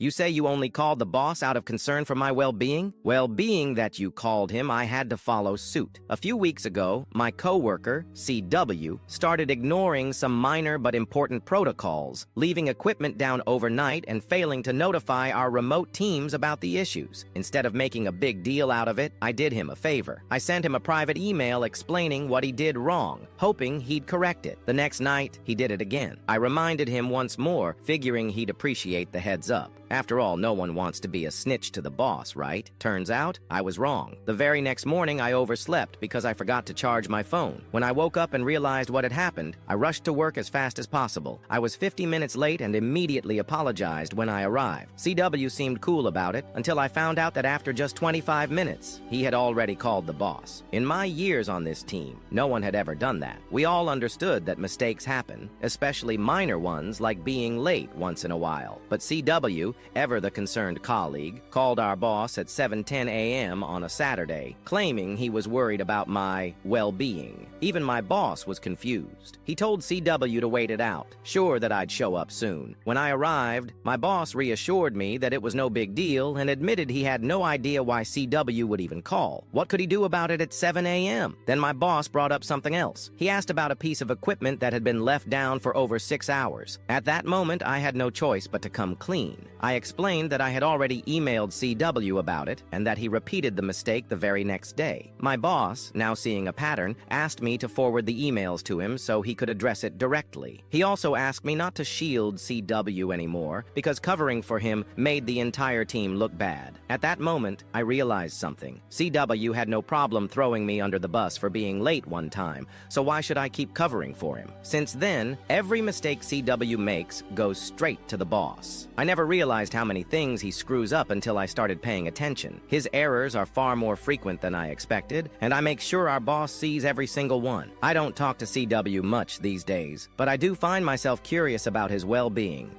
You say you only called the boss out of concern for my well-being? Well, being that you called him, I had to follow suit. A few weeks ago, my coworker, CW, started ignoring some minor but important protocols, leaving equipment down overnight and failing to notify our remote teams about the issues. Instead of making a big deal out of it, I did him a favor. I sent him a private email explaining what he did wrong, hoping he'd correct it. The next night, he did it again. I reminded him once more, figuring he'd appreciate the heads up. After all, no one wants to be a snitch to the boss, right? Turns out, I was wrong. The very next morning, I overslept because I forgot to charge my phone. When I woke up and realized what had happened, I rushed to work as fast as possible. I was 50 minutes late and immediately apologized when I arrived. CW seemed cool about it until I found out that after just 25 minutes, he had already called the boss. In my years on this team, no one had ever done that. We all understood that mistakes happen, especially minor ones like being late once in a while. But CW, ever the concerned colleague, called our boss at 7:10 a.m. on a Saturday, claiming he was worried about my well-being. Even my boss was confused. He told CW to wait it out, sure that I'd show up soon. When I arrived, my boss reassured me that it was no big deal and admitted he had no idea why CW would even call. What could he do about it at 7 a.m.? Then my boss brought up something else. He asked about a piece of equipment that had been left down for over 6 hours. At that moment, I had no choice but to come clean. I explained that I had already emailed CW about it and that he repeated the mistake the very next day. My boss, now seeing a pattern, asked me to forward the emails to him so he could address it directly. He also asked me not to shield CW anymore because covering for him made the entire team look bad. At that moment, I realized something. CW had no problem throwing me under the bus for being late one time, so why should I keep covering for him? Since then, every mistake CW makes goes straight to the boss. I never realized how many things he screws up until I started paying attention. His errors are far more frequent than I expected, and I make sure our boss sees every single one. I don't talk to CW much these days, but I do find myself curious about his well-being.